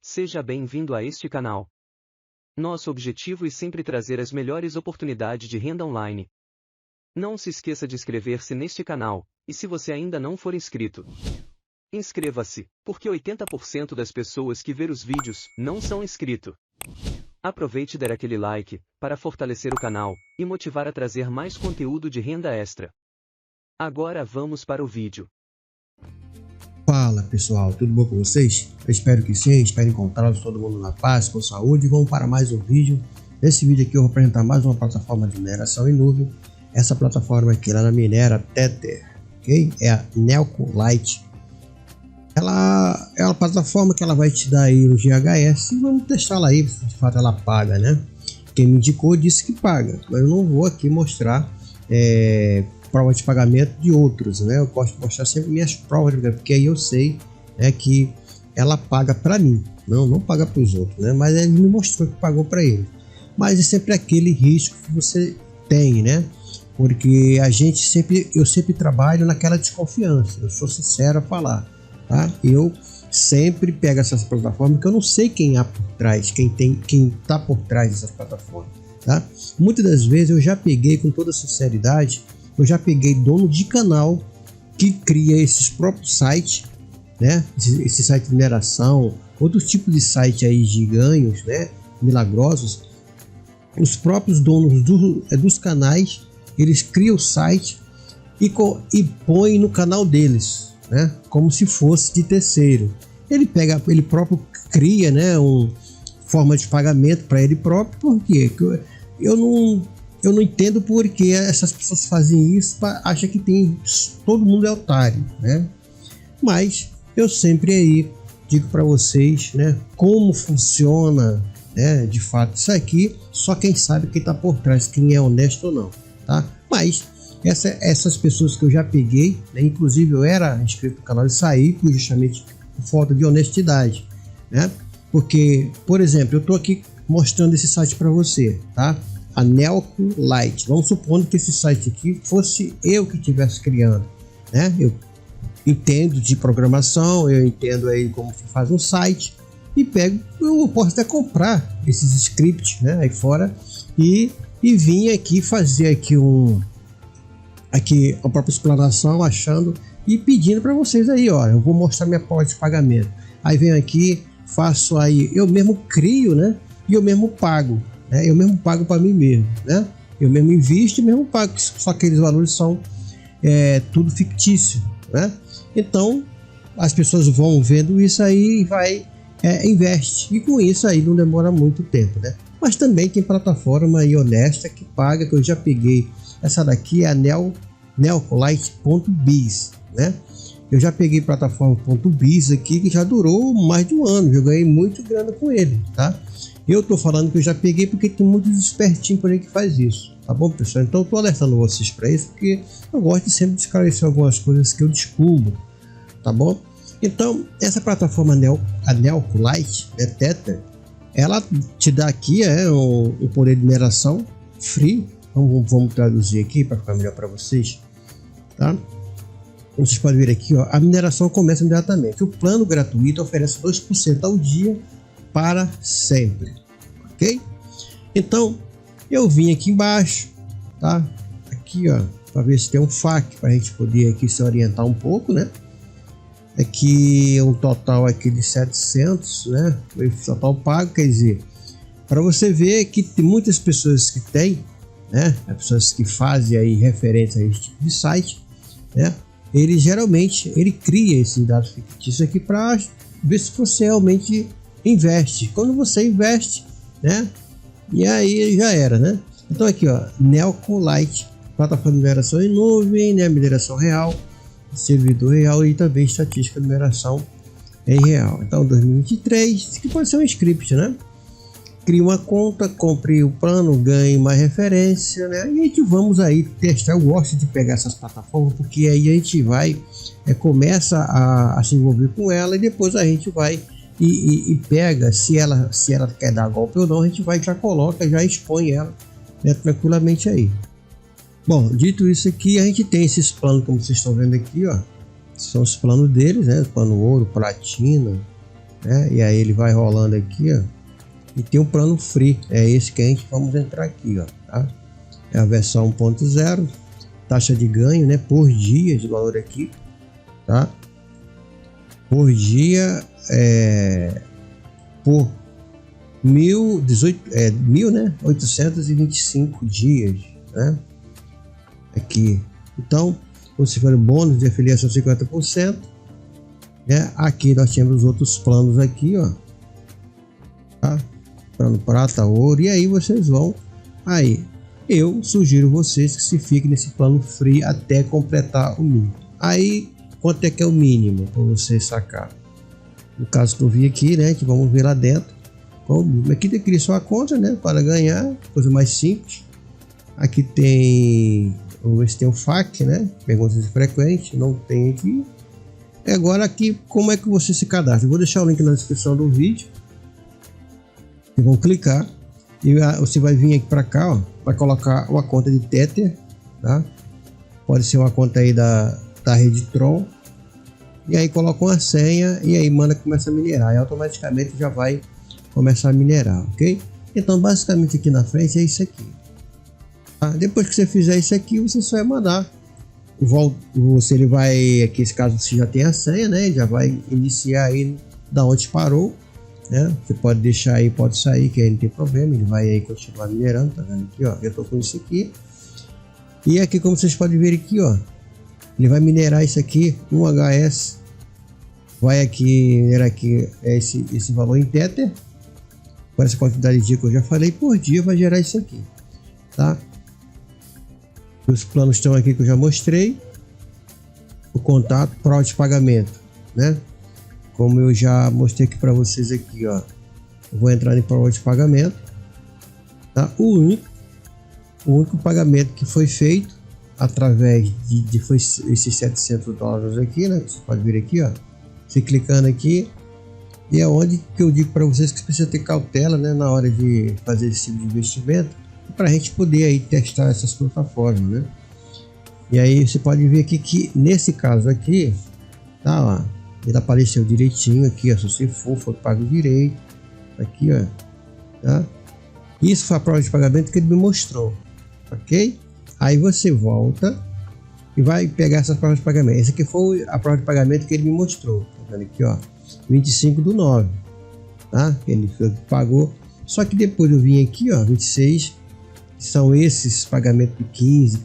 Seja bem-vindo a este canal. Nosso objetivo é sempre trazer as melhores oportunidades de renda online. Não se esqueça de inscrever-se neste canal, e se você ainda não for inscrito, inscreva-se, porque 80% das pessoas que ver os vídeos não são inscritos. Aproveite e dar aquele like, para fortalecer o canal, e motivar a trazer mais conteúdo de renda extra. Agora vamos para o vídeo. Fala pessoal, tudo bom com vocês? Eu espero que sim, espero encontrá-los todo mundo na paz, com saúde. Vamos para mais um vídeo. Nesse vídeo aqui eu vou apresentar mais uma plataforma de mineração em nuvem. Essa plataforma aqui, ela minera Tether, ok? É a Nelco Lite. Ela é uma plataforma que ela vai te dar aí um GHS e vamos testá-la aí, se de fato ela paga, né? Quem me indicou disse que paga, mas eu não vou aqui mostrar prova de pagamento de outros, né? Eu gosto de mostrar sempre minhas provas de pagamento, porque aí eu sei, né, que ela paga para mim, não paga para os outros, né? Mas ele me mostrou que pagou para ele. Mas é sempre aquele risco que você tem, né? Porque eu sempre trabalho naquela desconfiança. Eu sou sincero a falar, tá? Eu sempre pego essas plataformas que eu não sei quem há por trás, quem tá por trás dessas plataformas, tá? Muitas das vezes eu já peguei, com toda sinceridade, eu já peguei dono de canal que cria esses próprios sites, né? Esse site de mineração, outros tipos de site aí de ganhos, né? Milagrosos. Os próprios donos dos canais, eles criam o site e põem no canal deles, né? Como se fosse de terceiro. Ele próprio cria, né? Uma forma de pagamento para ele próprio. Por quê? Eu não entendo por que essas pessoas fazem isso, acham que todo mundo é otário, né? Mas eu sempre aí digo para vocês, né, como funciona, né, de fato isso aqui. Só quem sabe quem está por trás, quem é honesto ou não, tá? Mas essas pessoas que eu já peguei, né, inclusive eu era inscrito no canal e saí justamente por falta de honestidade, né? Porque, por exemplo, eu estou aqui mostrando esse site para você, tá? A Nelco Lite. Vamos supor que esse site aqui fosse eu que estivesse criando, né? Eu entendo de programação, eu entendo aí como se faz um site e eu posso até comprar esses scripts, né, aí fora e vim aqui fazer aqui a própria explanação, achando e pedindo para vocês aí, ó, eu vou mostrar minha prova de pagamento. Aí venho aqui, faço aí, eu mesmo crio, né? E eu mesmo pago. Eu mesmo pago para mim mesmo, né? Eu mesmo invisto e mesmo pago, só que aqueles valores são tudo fictício, né? Então as pessoas vão vendo isso aí e investe, e com isso aí não demora muito tempo, né? Mas também tem plataforma aí honesta que paga, que eu já peguei. Essa daqui é a nelcolite.biz, né? Eu já peguei plataforma .biz aqui que já durou mais de um ano, eu ganhei muito grana com ele, tá? Eu tô falando que eu já peguei porque tem muitos espertinhos por aí que faz isso, tá bom, pessoal? Então eu tô alertando vocês para isso, porque eu gosto de sempre esclarecer algumas coisas que eu descubro, tá bom? Então essa plataforma a Nelco Lite, Tether, ela te dá aqui um poder de mineração free. Vamos traduzir aqui para ficar melhor para vocês, tá? Vocês podem ver aqui, ó, a mineração começa imediatamente. O plano gratuito oferece 2% ao dia para sempre, ok? Então eu vim aqui embaixo, tá? Aqui, ó, para ver se tem um FAQ para a gente poder aqui se orientar um pouco, né? Aqui um total aqui de 700, né? O total pago, quer dizer, para você ver que tem muitas pessoas que têm, né? As pessoas que fazem aí referência a esse tipo de site, né? Ele geralmente cria esse dado fictício aqui para ver se você realmente investe. Quando você investe, né? E aí já era, né? Então aqui, ó, Nelco Lite, plataforma de mineração em nuvem, né? Mineração real, servidor real e também estatística de mineração em real. Então 2023, isso aqui pode ser um script, né? Crie uma conta, compre o plano, ganhe mais referência, né? E a gente vamos aí testar. Eu gosto de pegar essas plataformas porque aí a gente vai começa a se envolver com ela e depois a gente vai e pega, se ela quer dar golpe ou não, a gente vai, já coloca, já expõe ela, né, tranquilamente aí. Bom, dito isso aqui, a gente tem esses planos, como vocês estão vendo aqui, ó, são os planos deles, né, plano ouro, platina, né? E aí ele vai rolando aqui, ó. E tem um plano free, é esse que a gente vamos entrar aqui, ó, tá? É a versão 1.0, taxa de ganho, né, por dia, esse valor aqui, tá? Por dia, por 825 dias, né? Aqui, então, se for o bônus de afiliação 50%, né? Aqui nós temos os outros planos aqui, ó, tá? Plano prata, ouro, e aí vocês vão aí. Eu sugiro vocês que se fiquem nesse plano free até completar o mínimo. Aí, quanto é que é o mínimo para você sacar? No caso que eu vi aqui, né, que vamos ver lá dentro. Aqui tem que criar sua conta, né, para ganhar, coisa mais simples. Aqui tem, vamos ver se tem o FAQ, né, perguntas frequentes, não tem aqui. Agora aqui, como é que você se cadastra? Eu vou deixar o link na descrição do vídeo. Vocês vão clicar e você vai vir aqui para cá, ó, vai colocar uma conta de Tether, tá? Pode ser uma conta aí da rede Tron, e aí coloca uma senha e aí começa a minerar, e automaticamente já vai começar a minerar, ok? Então basicamente aqui na frente é isso aqui, tá? Depois que você fizer isso aqui, você só vai mandar, ele vai, aqui nesse caso você já tem a senha, né? Já vai iniciar aí da onde parou. Você pode deixar aí, pode sair, que aí não tem problema, ele vai aí continuar minerando, tá vendo aqui, ó, eu tô com isso aqui, e aqui como vocês podem ver aqui, ó, ele vai minerar isso aqui, 1HS, vai aqui minerar aqui esse valor em Tether, com essa quantidade de dia que eu já falei, por dia vai gerar isso aqui, tá? Os planos estão aqui que eu já mostrei, o contato, prova de pagamento, né? Como eu já mostrei aqui para vocês aqui, ó, eu vou entrar em prova de pagamento, tá? O único pagamento que foi feito através foi esses $700 aqui, né? Você pode vir aqui, ó, você clicando aqui, e é onde que eu digo para vocês que precisa ter cautela, né, na hora de fazer esse tipo de investimento, para a gente poder aí testar essas plataformas, né? E aí você pode ver aqui que nesse caso aqui, tá, ó, ele apareceu direitinho aqui, ó, se você for pago direito, aqui, ó, tá? Isso foi a prova de pagamento que ele me mostrou, ok? Aí você volta e vai pegar essas provas de pagamento. Essa aqui foi a prova de pagamento que ele me mostrou, tá vendo aqui, ó, 25/9, tá? Ele pagou, só que depois eu vim aqui, ó, 26, são esses pagamentos de 15,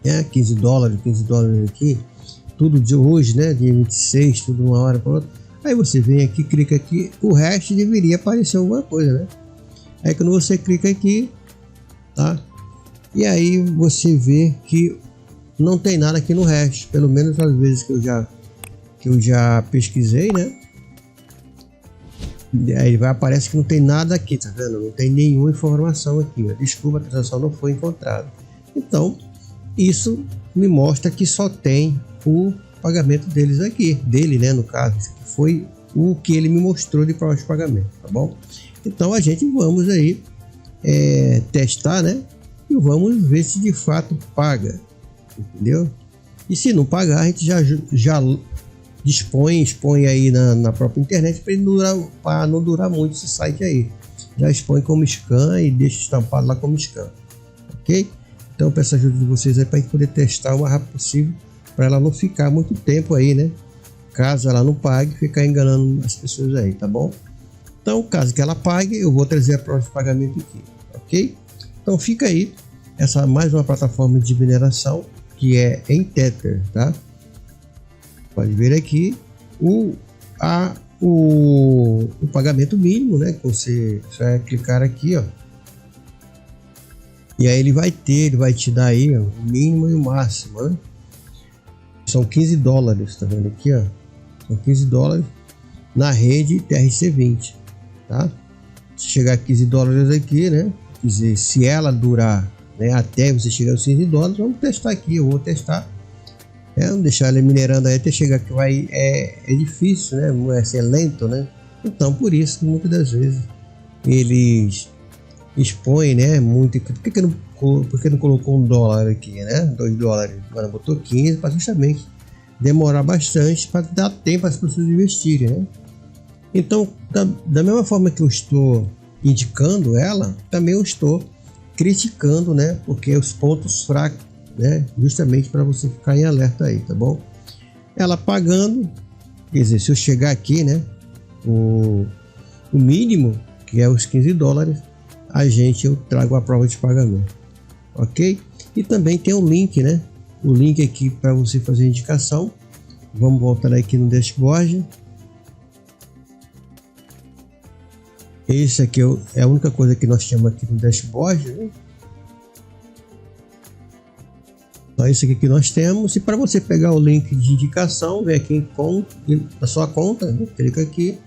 né? $15 aqui. Tudo de hoje, né, dia 26, tudo uma hora para outra. Aí você vem aqui, clica aqui, o resto deveria aparecer alguma coisa, né? Aí quando você clica aqui, tá? E aí você vê que não tem nada aqui no resto, pelo menos às vezes que eu já pesquisei, né? Aí aparece que não tem nada aqui, tá vendo? Não tem nenhuma informação aqui, ó. Desculpa, a transação não foi encontrada. Então, isso me mostra que só tem o pagamento deles aqui, dele, né, no caso, isso aqui foi o que ele me mostrou de prova de pagamento, tá bom? Então a gente vamos aí testar, né, e vamos ver se de fato paga, entendeu? E se não pagar, a gente já expõe aí na própria internet para não durar muito esse site aí, já expõe como scan e deixa estampado lá como scan, ok? Então eu peço a ajuda de vocês aí para a gente poder testar o mais rápido possível, para ela não ficar muito tempo aí, né? Caso ela não pague, ficar enganando as pessoas aí, tá bom? Então, caso que ela pague, eu vou trazer a prova de pagamento aqui, ok? Então fica aí, essa mais uma plataforma de mineração que é em Tether, tá? Pode ver aqui o pagamento mínimo, né? Você vai clicar aqui, ó. E aí ele vai te dar aí, ó, o mínimo e o máximo, né? São $15, tá vendo aqui, ó? São $15 na rede TRC20, tá? Se chegar a $15 aqui, né? Quer dizer, se ela durar, né, até você chegar aos $15, vamos testar aqui, eu vou testar. Vamos deixar ele minerando aí até chegar, que vai, é difícil, né? É lento, né? Então, por isso que muitas das vezes eles expõem, né? Muito. Por que não colocou $1 aqui, né? $2, agora botou 15 para justamente demorar bastante, para dar tempo às pessoas investirem, né? Então, da mesma forma que eu estou indicando ela, também eu estou criticando, né? Porque os pontos fracos, né? Justamente para você ficar em alerta aí, tá bom? Ela pagando, quer dizer, se eu chegar aqui, né? O mínimo, que é os $15, eu trago a prova de pagamento, ok? E também tem o link, né? O link aqui para você fazer a indicação. Vamos voltar aqui no dashboard. Esse aqui é a única coisa que nós temos aqui no dashboard, né? Só isso aqui que nós temos. E para você pegar o link de indicação, vem aqui na sua conta, né? Clica aqui,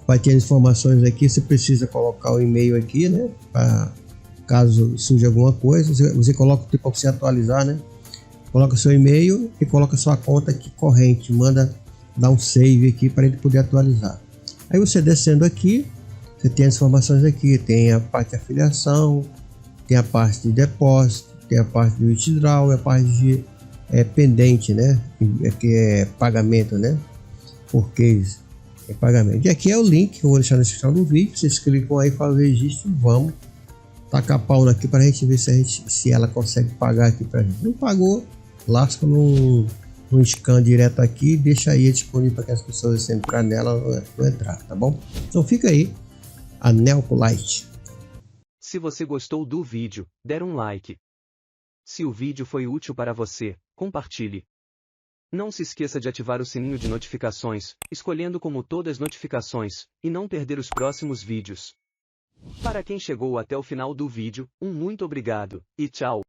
vai ter as informações aqui. Você precisa colocar o e-mail aqui, né? Para caso surja alguma coisa, você coloca o tempo para você atualizar, né? Coloca seu e-mail e coloca sua conta aqui corrente, manda dar um save aqui para ele poder atualizar. Aí você descendo aqui, você tem as informações aqui, tem a parte de afiliação, tem a parte de depósito, tem a parte de withdraw, a parte de pendente, né? Que é pagamento, né? Porque é pagamento. E aqui é o link que eu vou deixar na descrição do vídeo. Vocês clicam aí, fazem registro, vamos tacar pau aqui para a gente ver se ela consegue pagar aqui para a gente. Não pagou, lasca no scan direto aqui, deixa aí disponível para que as pessoas entrar nela não entrar, tá bom? Então fica aí a Nelco Lite. Se você gostou do vídeo, der um like. Se o vídeo foi útil para você, compartilhe. Não se esqueça de ativar o sininho de notificações, escolhendo como todas as notificações, e não perder os próximos vídeos. Para quem chegou até o final do vídeo, muito obrigado, e tchau!